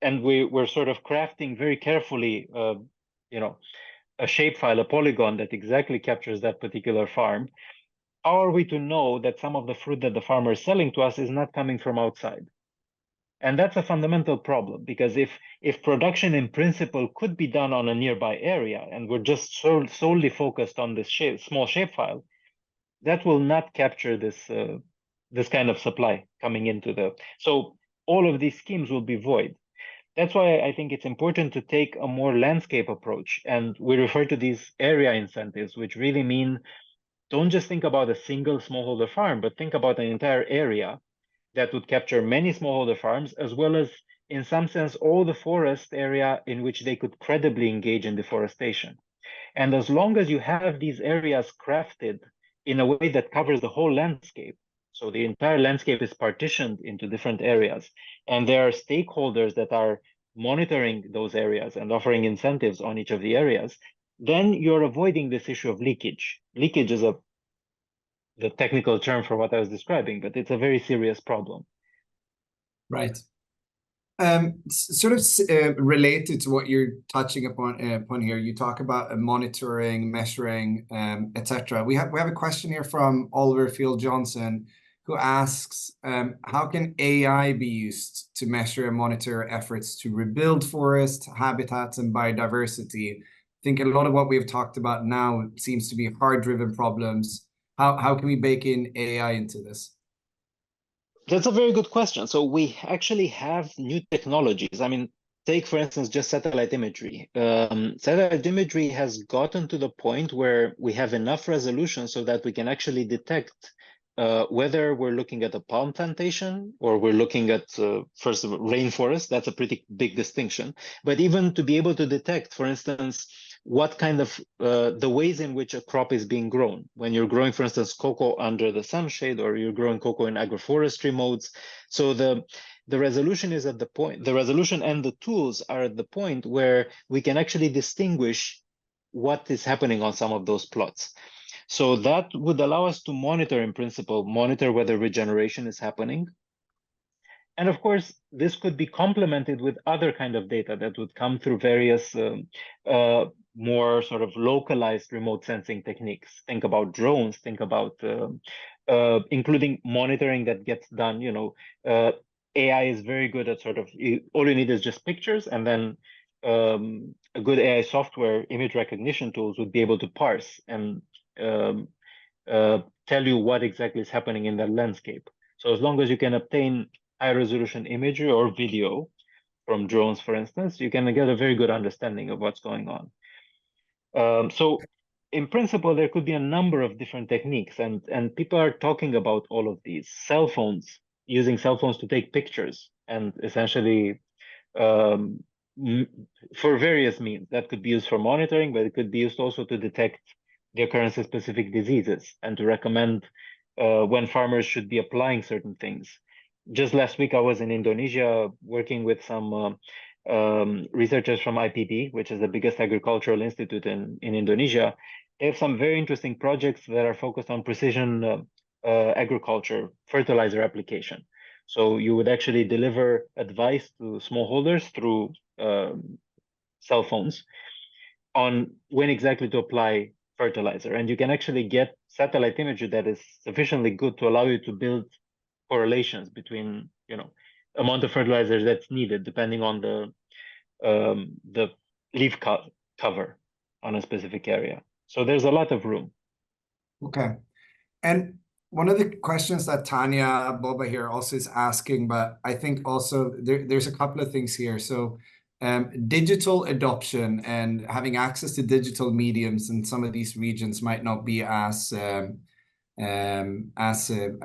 and we're sort of crafting very carefully, a shapefile, a polygon that exactly captures that particular farm. How are we to know that some of the fruit that the farmer is selling to us is not coming from outside? And that's a fundamental problem, because if production in principle could be done on a nearby area, and we're just solely focused on this small shapefile, that will not capture this kind of supply coming into the. So all of these schemes will be void. That's why I think it's important to take a more landscape approach. And we refer to these area incentives, which really mean don't just think about a single smallholder farm, but think about an entire area that would capture many smallholder farms, as well as, in some sense, all the forest area in which they could credibly engage in deforestation. And as long as you have these areas crafted in a way that covers the whole landscape, so the entire landscape is partitioned into different areas, and there are stakeholders that are monitoring those areas and offering incentives on each of the areas, then you're avoiding this issue of leakage. Leakage is the technical term for what I was describing, but it's a very serious problem. Right. Sort of related to what you're touching upon here, you talk about monitoring, measuring, etc. We have a question here from Oliver Field Johnson, who asks, how can AI be used to measure and monitor efforts to rebuild forest habitats and biodiversity? I think a lot of what we've talked about now seems to be hard-driven problems. How can we bake in AI into this? That's a very good question. So we actually have new technologies. I mean, take for instance just satellite imagery. Satellite imagery has gotten to the point where we have enough resolution so that we can actually detect whether we're looking at a palm plantation or we're looking at first of all, rainforest. That's a pretty big distinction. But even to be able to detect, for instance, what kind of the ways in which a crop is being grown. When you're growing, for instance, cocoa under the sunshade, or you're growing cocoa in agroforestry modes. So the resolution is at the point, the resolution and the tools are at the point where we can actually distinguish what is happening on some of those plots. So that would allow us to monitor, in principle, monitor whether regeneration is happening. And of course, this could be complemented with other kind of data that would come through various more sort of localized remote sensing techniques. Think about drones, think about including monitoring that gets done. AI is very good at sort of, all you need is just pictures, and then a good AI software image recognition tools would be able to parse and um, tell you what exactly is happening in the landscape. So as long as you can obtain high resolution imagery or video from drones, for instance, you can get a very good understanding of what's going on. So in principle, there could be a number of different techniques, and people are talking about all of these. Cell phones, using cell phones to take pictures and essentially for various means. That could be used for monitoring, but it could be used also to detect the occurrence of specific diseases and to recommend when farmers should be applying certain things. Just last week, I was in Indonesia working with some researchers from IPB, which is the biggest agricultural institute in Indonesia. They have some very interesting projects that are focused on precision agriculture, fertilizer application. So you would actually deliver advice to smallholders through cell phones on when exactly to apply fertilizer. And you can actually get satellite imagery that is sufficiently good to allow you to build correlations between, amount of fertilizer that's needed depending on the leaf cover on a specific area. So there's a lot of room. Okay. And one of the questions that Tanya Boba here also is asking, but I think also there's a couple of things here. So digital adoption and having access to digital mediums in some of these regions might not be as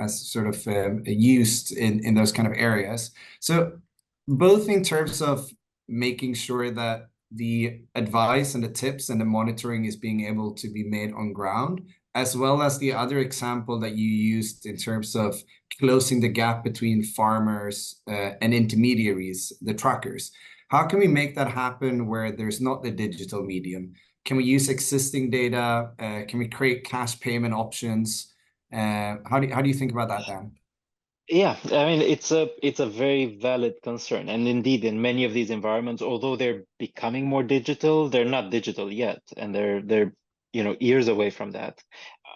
sort of used in those kind of areas. So both in terms of making sure that the advice and the tips and the monitoring is being able to be made on ground, as well as the other example that you used in terms of closing the gap between farmers and intermediaries, the truckers. How can we make that happen where there's not the digital medium? Can we use existing data? Can we create cash payment options? How do you think about that, Dan? Yeah, I mean it's a very valid concern, and indeed, in many of these environments, although they're becoming more digital, they're not digital yet, and they're years away from that.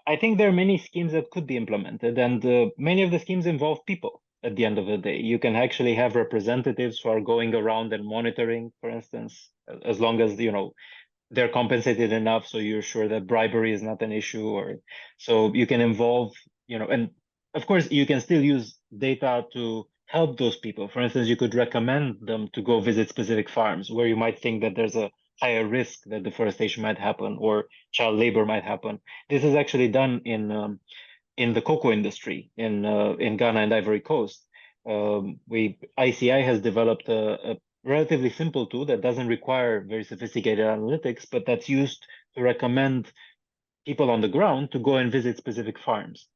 I think there are many schemes that could be implemented, and many of the schemes involve people. At the end of the day, you can actually have representatives who are going around and monitoring, for instance, as long as they're compensated enough, so you're sure that bribery is not an issue, or so you can involve, and of course you can still use data to help those people. For instance, you could recommend them to go visit specific farms where you might think that there's a higher risk that deforestation might happen or child labor might happen. This is actually done in the cocoa industry in Ghana and Ivory Coast. ICI has developed a relatively simple tool that doesn't require very sophisticated analytics, but that's used to recommend people on the ground to go and visit specific farms.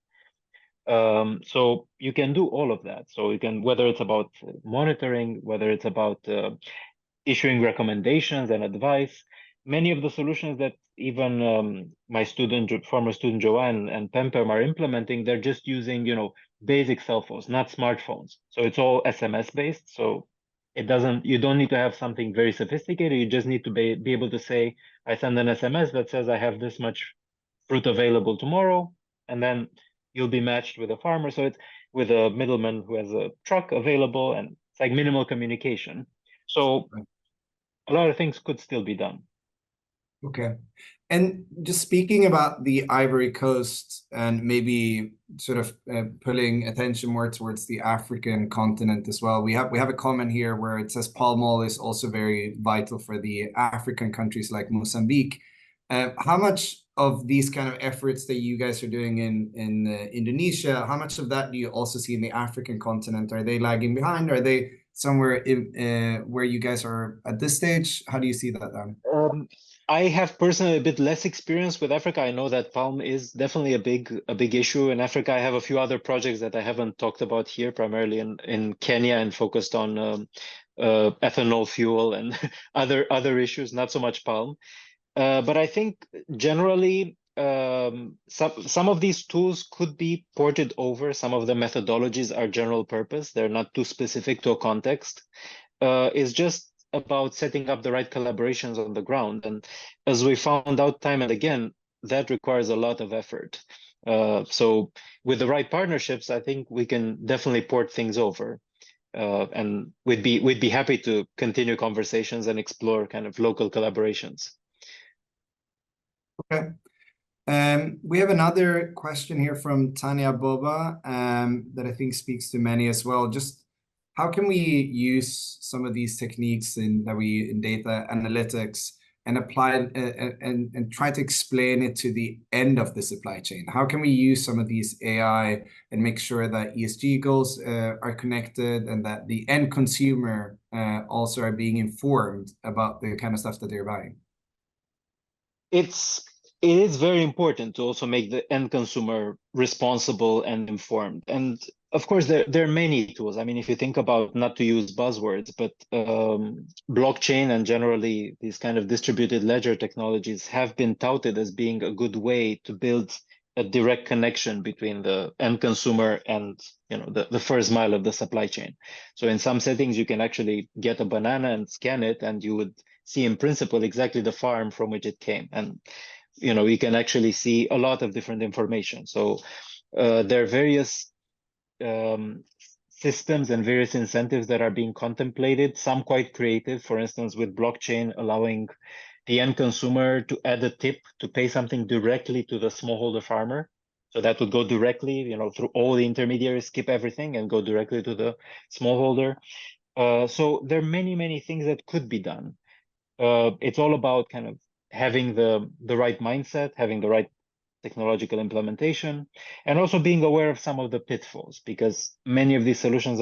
So you can do all of that. So you can, whether it's about monitoring, whether it's about issuing recommendations and advice. Many of the solutions that even my former student Joanne and Pempem are implementing, they're just using, basic cell phones, not smartphones. So it's all SMS based. So you don't need to have something very sophisticated. You just need to be able to say, I send an SMS that says I have this much fruit available tomorrow, and then you'll be matched with a farmer. So it's with a middleman who has a truck available, and it's like minimal communication. So a lot of things could still be done. Okay. And just speaking about the Ivory Coast and maybe sort of pulling attention more towards the African continent as well. We have a comment here where it says palm oil is also very vital for the African countries like Mozambique. How much of these kind of efforts that you guys are doing in Indonesia, how much of that do you also see in the African continent? Are they lagging behind? Are they somewhere where you guys are at this stage? How do you see that then? I have personally a bit less experience with Africa. I know that palm is definitely a big issue in Africa. I have a few other projects that I haven't talked about here, primarily in Kenya, and focused on ethanol fuel and other issues, not so much palm. But I think generally some of these tools could be ported over. Some of the methodologies are general purpose. They're not too specific to a context. It's just about setting up the right collaborations on the ground. And as we found out time and again, that requires a lot of effort. So with the right partnerships, I think we can definitely port things over. And we'd be happy to continue conversations and explore kind of local collaborations. Okay. We have another question here from Tanya Boba that I think speaks to many as well. Just how can we use some of these techniques in data analytics and apply and try to explain it to the end of the supply chain? How can we use some of these AI and make sure that ESG goals are connected and that the end consumer also are being informed about the kind of stuff that they're buying? It is very important to also make the end consumer responsible and informed. And of course, there are many tools. I mean, if you think about, not to use buzzwords, but blockchain and generally these kind of distributed ledger technologies have been touted as being a good way to build a direct connection between the end consumer and the first mile of the supply chain. So in some settings, you can actually get a banana and scan it, and you would see in principle exactly the farm from which it came. And you can actually see a lot of different information. So there are various systems and various incentives that are being contemplated, some quite creative, for instance, with blockchain allowing the end consumer to add a tip to pay something directly to the smallholder farmer. So that would go directly, through all the intermediaries, skip everything and go directly to the smallholder. So there are many, many things that could be done. It's all about kind of having the right mindset, having the right technological implementation, and also being aware of some of the pitfalls, because many of these solutions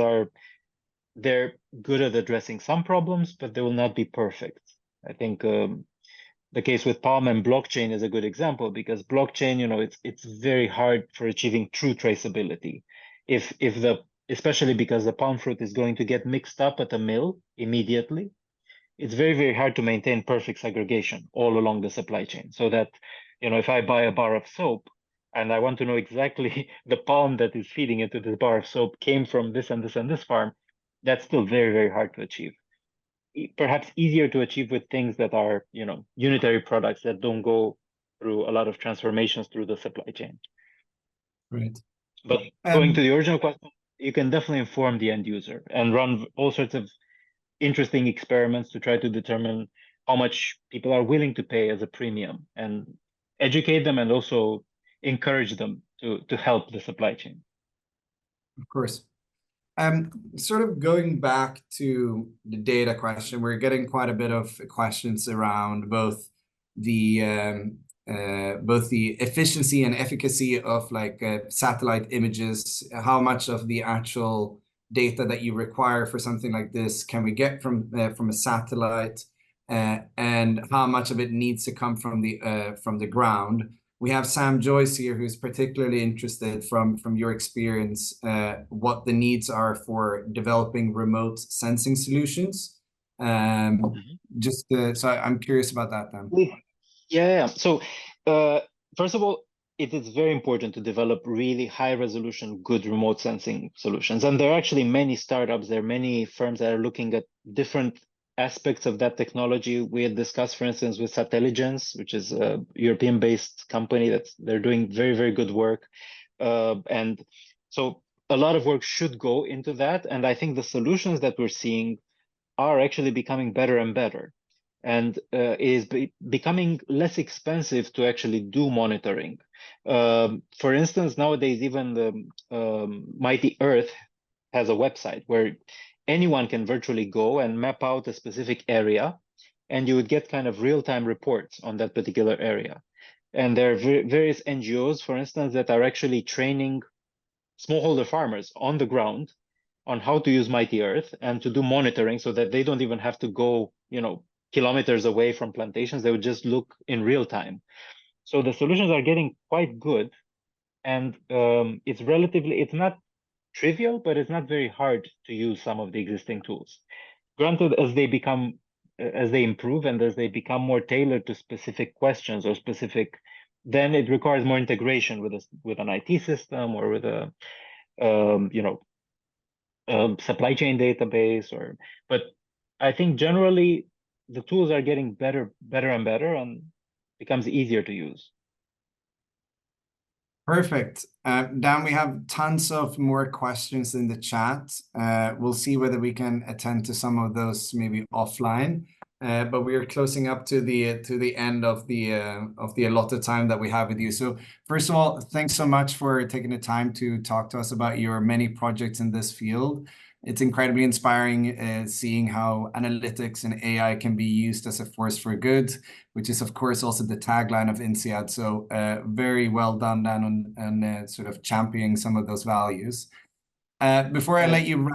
they're good at addressing some problems, but they will not be perfect. I think the case with palm and blockchain is a good example, because blockchain, it's very hard for achieving true traceability. Especially because the palm fruit is going to get mixed up at a mill immediately, it's very, very hard to maintain perfect segregation all along the supply chain. So that, if I buy a bar of soap and I want to know exactly the palm that is feeding into this bar of soap came from this and this and this farm, that's still very, very hard to achieve. Perhaps easier to achieve with things that are, unitary products that don't go through a lot of transformations through the supply chain. Right. But going to the original question, you can definitely inform the end user and run all sorts of interesting experiments to try to determine how much people are willing to pay as a premium, and educate them and also encourage them to help the supply chain. Of course. Sort of going back to the data question, we're getting quite a bit of questions around both the efficiency and efficacy of satellite images. How much of the actual data that you require for something like this can we get from a satellite, and how much of it needs to come from the ground? We have Sam Joyce here, who's particularly interested from your experience, what the needs are for developing remote sensing solutions. So I'm curious about that then. Yeah. So first of all, it is very important to develop really high resolution, good remote sensing solutions. And there are actually many startups, there are many firms that are looking at different aspects of that technology. We had discussed, for instance, with Satelligence, which is a European-based company they're doing very, very good work. And so a lot of work should go into that. And I think the solutions that we're seeing are actually becoming better and better, and is becoming less expensive to actually do monitoring. For instance, nowadays, even the Mighty Earth has a website where anyone can virtually go and map out a specific area, and you would get kind of real-time reports on that particular area. And there are various NGOs, for instance, that are actually training smallholder farmers on the ground on how to use Mighty Earth and to do monitoring, so that they don't even have to go, kilometers away from plantations. They would just look in real time. So the solutions are getting quite good, and it's not trivial, but it's not very hard to use some of the existing tools. Granted, as they improve and as they become more tailored to specific questions or then it requires more integration with an IT system or with a supply chain database. But I think generally the tools are getting better and better, and becomes easier to use. Perfect. Dan, we have tons of more questions in the chat. We'll see whether we can attend to some of those maybe offline. But we are closing up to the end of the allotted time that we have with you. So first of all, thanks so much for taking the time to talk to us about your many projects in this field. It's incredibly inspiring seeing how analytics and AI can be used as a force for good, which is, of course, also the tagline of INSEAD. So very well done, Dan, on sort of championing some of those values. Before I let you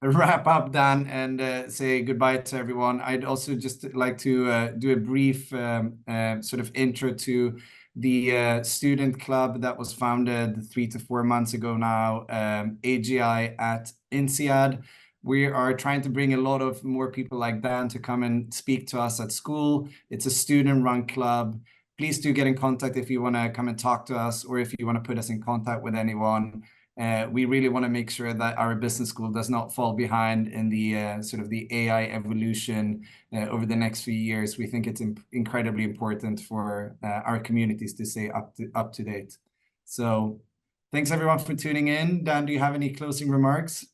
wrap up, Dan, and say goodbye to everyone, I'd also just like to do a brief sort of intro to the student club that was founded 3 to 4 months ago now, AGI at INSEAD. We are trying to bring a lot of more people like Dan to come and speak to us at school. It's a student-run club. Please do get in contact if you want to come and talk to us, or if you want to put us in contact with anyone. We really want to make sure that our business school does not fall behind in the sort of the AI evolution over the next few years. We think it's incredibly important for our communities to stay up to date. So thanks everyone for tuning in. Dan, do you have any closing remarks?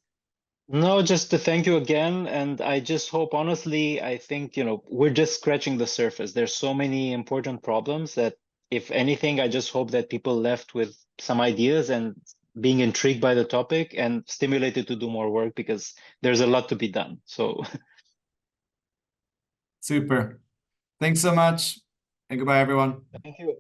No, just to thank you again. And I just hope, honestly, I think, we're just scratching the surface. There's so many important problems that, if anything, I just hope that people left with some ideas and being intrigued by the topic and stimulated to do more work, because there's a lot to be done. So Super. Thanks so much, and goodbye, everyone. thank you.